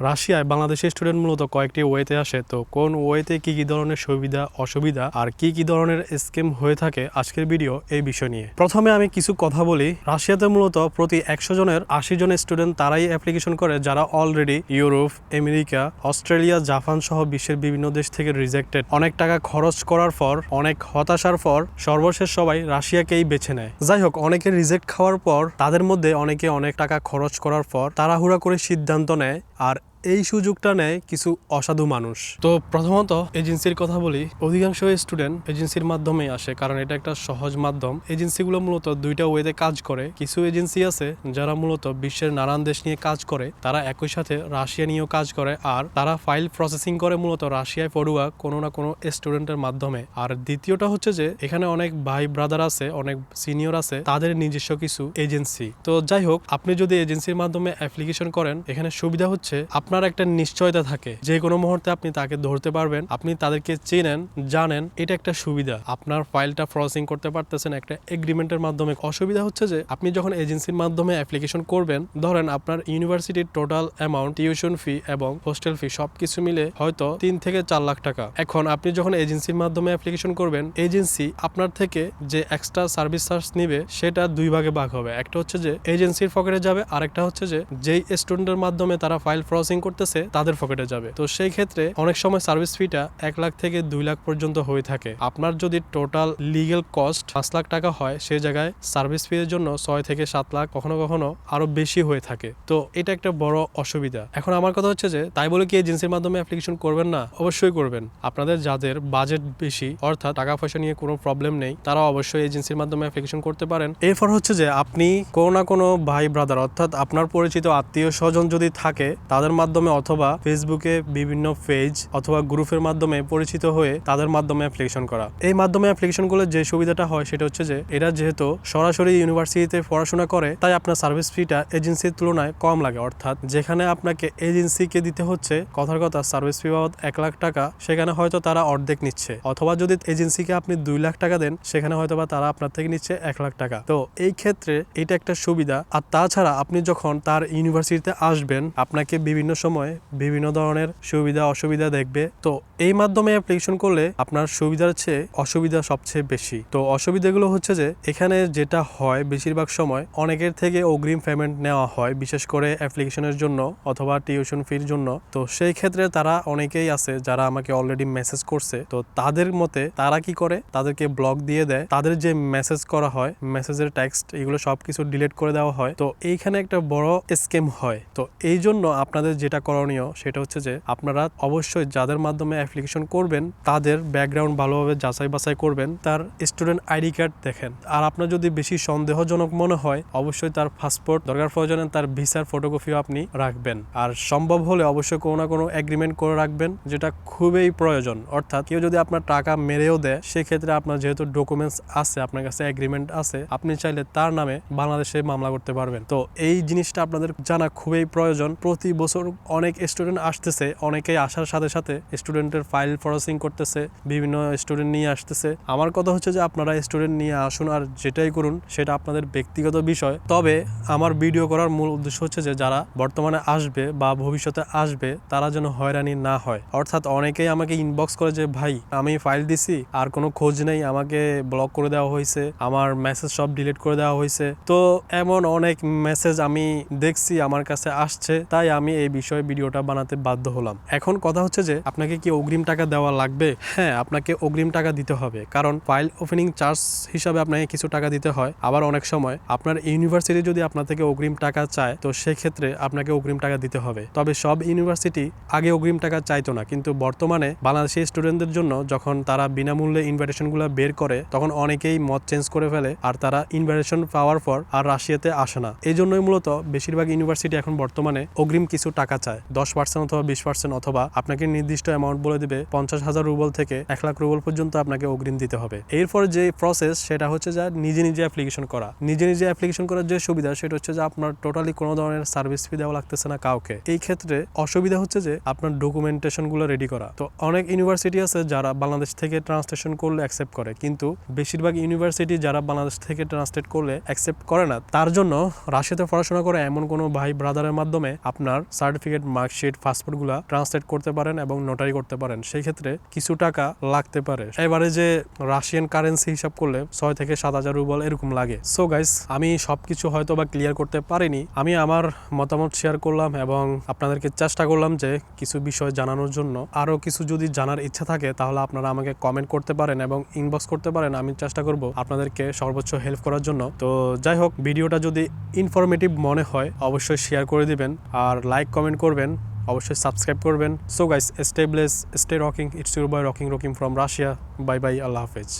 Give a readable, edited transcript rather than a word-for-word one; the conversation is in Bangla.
রাশিয়ায় বাংলাদেশের স্টুডেন্ট মূলত কয়েকটি ওয়েতে আসে, তো কোন ওয়েতে কি কি ধরনের সুবিধা অসুবিধা আর কি কি ধরনের স্কিম হয়ে থাকে আজকের ভিডিও এই বিষয় নিয়ে। প্রথমে আমি কিছু কথা বলি। রাশিয়াতে মূলত প্রতি 100 জনের 80 জন স্টুডেন্ট তারাই অ্যাপ্লিকেশন করে যারা already Europe, America, Australia, Japan সহ বিশ্বের বিভিন্ন দেশ থেকে রিজেক্টেড। অনেক টাকা খরচ করার পর, অনেক হতাশার পর সর্বশেষ সবাই রাশিয়াকেই বেছে নেয়। যাই হোক, অনেকে রিজেক্ট খাওয়ার পর তাদের মধ্যে অনেকে অনেক টাকা খরচ করার পর তাড়াহুড়া করে সিদ্ধান্ত নেয়, আর এই সুযোগটা নেয় কিছু অসাধু মানুষ। তো প্রথমত এজেন্সির কথা বলি। অধিকাংশ স্টুডেন্ট এজেন্সির মাধ্যমেই আসে, কারণ এটা একটা সহজ মাধ্যম। এজেন্সিগুলো মূলত দুইটা ওয়েতে কাজ করে। কিছু এজেন্সি আছে যারা মূলত বিশ্বের নানান দেশ নিয়ে কাজ করে, তারা একই সাথে রাশিয়া নিয়েও কাজ করে, আর তারা ফাইল প্রসেসিং করে মূলত রাশিয়ায় পড়ুয়া কোনো না কোনো স্টুডেন্টের মাধ্যমে। আর দ্বিতীয়টা হচ্ছে যে এখানে অনেক ভাই ব্রাদার আছে, অনেক সিনিয়র আছে, তাদের নিজস্ব কিছু এজেন্সি। তো যাই হোক, আপনি যদি এজেন্সির মাধ্যমে অ্যাপ্লিকেশন করেন, এখানে সুবিধা হচ্ছে আপনার একটা নিশ্চয়তা থাকে, যে কোনো মুহূর্তে আপনি তাকে ধরতে পারবেন, আপনি তাদেরকে চেনেন, জানেন, এটা একটা সুবিধা। আপনার ফাইলটা প্রসেসিং করতে পারতেছেন একটা এগ্রিমেন্টের মাধ্যমে। অসুবিধা হচ্ছে যে আপনি যখন এজেন্সির মাধ্যমে অ্যাপ্লিকেশন করবেন, ধরেন আপনার ইউনিভার্সিটির টোটাল অ্যামাউন্ট, টিউশন ফি এবং হোস্টেল ফি সবকিছু মিলে হয়তো 3 থেকে 4 লাখ টাকা। এখন আপনি যখন এজেন্সির মাধ্যমে অ্যাপ্লিকেশন করবেন, এজেন্সি আপনার থেকে যে এক্সট্রা সার্ভিস চার্জ নিবে সেটা দুই ভাগে ভাগ হবে। একটা হচ্ছে যে এজেন্সির পকেটে যাবে, আরেকটা হচ্ছে যে যেই স্টুডেন্টের মাধ্যমে তারা ফাইল প্রসেসিং করতেছে তাদের পকেটে যাবে। তো সেই ক্ষেত্রে অনেক সময় সার্ভিস ফিটা 1 লাখ থেকে 2 লাখ পর্যন্ত হয়ে থাকে। আপনার যদি টোটাল লিগেল কস্ট 5 লাখ টাকা হয়, সেই জায়গায় সার্ভিস ফি এর জন্য 6 থেকে 7 লাখ, কখনো কখনো আরো বেশি হয়ে থাকে। তো এটা একটা বড় অসুবিধা। এখন আমার কথা হচ্ছে যে তাই বলে কি এজেন্সির মাধ্যমে অ্যাপ্লিকেশন করবেন না? অবশ্যই করবেন। আপনাদের যাদের বাজেট বেশি, অর্থাৎ টাকা পয়সা নিয়ে কোনো প্রবলেম নেই, তারা অবশ্যই এজেন্সির মাধ্যমে অ্যাপ্লিকেশন করতে পারেন। এরপর হচ্ছে যে আপনি কোনো না কোনো ভাই ব্রাদার, অর্থাৎ আপনার পরিচিত আত্মীয় স্বজন যদি থাকে, তাদের মাধ্যমে অথবা ফেসবুকে বিভিন্ন পেজ অথবা গ্রুপের মাধ্যমে পরিচিত হয়ে তাদের মাধ্যমে অ্যাপ্লিকেশন করা। এই মাধ্যমে অ্যাপ্লিকেশন করলে যে সুবিধাটা হয় সেটা হচ্ছে যে এরা যেহেতু সরাসরি ইউনিভার্সিটিতে পড়াশোনা করে, তাই আপনার সার্ভিস ফিটা এজেন্সির তুলনায় কম লাগে। অর্থাৎ যেখানে আপনাকে এজেন্সিকে দিতে হচ্ছে কথার কথা সার্ভিস ফি বাবদ 1 লাখ টাকা, সেখানে হয়তো তারা অর্ধেক নিচ্ছে। অথবা যদি এজেন্সিকে আপনি 2 লাখ টাকা দেন, সেখানে হয়তো বা তারা আপনার থেকে নিচ্ছে 1 লাখ টাকা। তো এই ক্ষেত্রে এটা একটা সুবিধা। আর তাছাড়া আপনি যখন তার ইউনিভার্সিটিতে আসবেন, আপনাকে বিভিন্ন সময় বিভিন্ন ধরনের সুবিধা অসুবিধা দেখবে। তো এই মাধ্যমে অ্যাপ্লিকেশন করলে আপনার সুবিধার চেয়ে অসুবিধা সবচেয়ে বেশি। তো অসুবিধাগুলো হচ্ছে যে এখানে যেটা হয়, বেশিরভাগ সময় অনেকের থেকে অগ্রিম পেমেন্ট নেওয়া হয়, বিশেষ করে অ্যাপ্লিকেশনের জন্য অথবা টিউশন ফির জন্য। তো সেই ক্ষেত্রে তারা অনেকেই আছে যারা আমাকে অলরেডি মেসেজ করছে। তো তাদের মতে তারা কি করে, তাদেরকে ব্লক দিয়ে দেয়। তাদের যে মেসেজ করা হয়, মেসেজের টেক্সট, এগুলো সবকিছু ডিলিট করে দেওয়া হয়। তো এইখানে একটা বড় স্ক্যাম হয়। তো এই জন্য আপনাদের যেটা করণীয় সেটা হচ্ছে যে আপনারা অবশ্যই যাদের মাধ্যমে অ্যাপ্লিকেশন করবেন তাদের ব্যাকগ্রাউন্ড ভালোভাবে যাচাই বাছাই করবেন, তার স্টুডেন্ট আইডি কার্ড দেখেন। আর আপনার যদি বেশি সন্দেহজনক মনে হয়, অবশ্যই তার পাসপোর্ট, দরকার প্রয়োজনে তার ভিসার ফটোকপিও আপনি রাখবেন। আর সম্ভব হলে অবশ্যই কোনো না কোনো এগ্রিমেন্ট করে রাখবেন, যেটা খুবই প্রয়োজন। অর্থাৎ কেউ যদি আপনার টাকা মেরেও দেয়, সেক্ষেত্রে আপনার যেহেতু ডকুমেন্টস আছে, আপনার কাছে এগ্রিমেন্ট আছে, আপনি চাইলে তার নামে বাংলাদেশে মামলা করতে পারবেন। তো এই জিনিসটা আপনাদের জানা খুবই প্রয়োজন। প্রতি বছর অনেক স্টুডেন্ট আসতেছে, অনেকেই আসার সাথে সাথে স্টুডেন্টের ফাইল প্রসেসিং করতেছে, বিভিন্ন স্টুডেন্ট নিয়ে আসতেছে। আমার কথা হচ্ছে যে আপনারা স্টুডেন্ট নিয়ে আসুন, আর যেটাই করুন সেটা আপনাদের ব্যক্তিগত বিষয়। তবে আমার ভিডিও করার মূল উদ্দেশ্য হচ্ছে যে যারা বর্তমানে আসবে বা ভবিষ্যতে আসবে, তারা যেন হয়রানি না হয়। অর্থাৎ অনেকেই আমাকে ইনবক্স করে যে ভাই, আমি ফাইল দিছি আর কোনো খোঁজ নেই, আমাকে ব্লক করে দেওয়া হয়েছে, আমার মেসেজ সব ডিলিট করে দেওয়া হয়েছে। তো এমন অনেক মেসেজ আমি দেখছি আমার কাছে আসছে, তাই আমি এই বিষয়ে ভিডিওটা বানাতে বাধ্য হলাম। এখন কথা হচ্ছে যে আপনাকে কি অগ্রিম টাকা দেওয়া লাগবে? হ্যাঁ, আপনাকে অগ্রিম টাকা দিতে হবে, কারণ ফাইল ওপেনিং চার্জ হিসাবে আপনাকে কিছু টাকা দিতে হয়। আবার অনেক সময় আপনার ইউনিভার্সিটি যদি আপনার থেকে অগ্রিম টাকা চায়, তো সেক্ষেত্রে আপনাকে অগ্রিম টাকা দিতে হবে। তবে সব ইউনিভার্সিটি আগে অগ্রিম টাকা চাইতো না, কিন্তু বর্তমানে বাংলাদেশি স্টুডেন্টদের জন্য যখন তারা বিনামূল্যে ইনভাইটেশনগুলো বের করে, তখন অনেকেই মত চেঞ্জ করে ফেলে, আর তারা ইনভাইটেশন পাওয়ার পর আর রাশিয়াতে আসে না। এই জন্যই মূলত বেশিরভাগ ইউনিভার্সিটি এখন বর্তমানে অগ্রিম কিছু টাকা চায়, 10% অথবা 20%, অথবা আপনাকে নির্দিষ্ট অ্যামাউন্ট বলে দিবে 50,000 রুবল থেকে 1 লাখ রুবল পর্যন্ত আপনাকে অগ্রিম দিতে হবে। এরপর যে প্রসেস সেটা হচ্ছে যে নিজে নিজে অ্যাপ্লিকেশন করা। নিজে নিজে অ্যাপ্লিকেশন করার যে সুবিধা সেটা হচ্ছে যে আপনার টোটালি কোনো ধরনের সার্ভিস ফি দেওয়া লাগতেছে না কাউকে। এই ক্ষেত্রে অসুবিধা হচ্ছে যে আপনার ডকুমেন্টেশনগুলো রেডি করা। তো অনেক ইউনিভার্সিটি আছে যারা বাংলাদেশ থেকে ট্রান্সলেশন করলে অ্যাকসেপ্ট করে, কিন্তু বেশিরভাগ ইউনিভার্সিটি যারা বাংলাদেশ থেকে ট্রান্সলেট করলে অ্যাকসেপ্ট করে না। তার জন্য রাশিয়াতে পড়াশোনা করে এমন কোনো ভাই ব্রাদারের মাধ্যমে আপনার সার্টিফিকেট, মার্কশিট, পাসপোর্টগুলো ট্রান্সলেট করতে পারেন এবং নোটারি করতে পারেন। সেই ক্ষেত্রে কিছু টাকা লাগতে পারে। এবারে যে রাশিয়ান কারেন্সি হিসাব করলে 6 থেকে 7,000 রুবল এরকম লাগে। সো গাইস, আমি সবকিছু হয়তো বা ক্লিয়ার করতে পারিনি। আমি আমার মতামত শেয়ার করলাম এবং আপনাদেরকে চেষ্টা করলাম যে কিছু বিষয় জানানোর জন্য। আরো কিছু যদি জানার ইচ্ছা থাকে তাহলে আপনারা আমাকে কমেন্ট করতে পারেন এবং ইনবক্স করতে পারেন। আমি চেষ্টা করব আপনাদেরকে সর্বোচ্চ হেল্প করার জন্য। তো যাই হোক, ভিডিওটা যদি ইনফরমেটিভ মনে হয় অবশ্যই শেয়ার করে দিবেন আর লাইক কমেন্ট করবেন, অবশ্যই সাবস্ক্রাইব করবেন। So guys, stay bless, stay rocking. It's your boy rocking from Russia. Bye bye, আল্লাহ হাফেজ।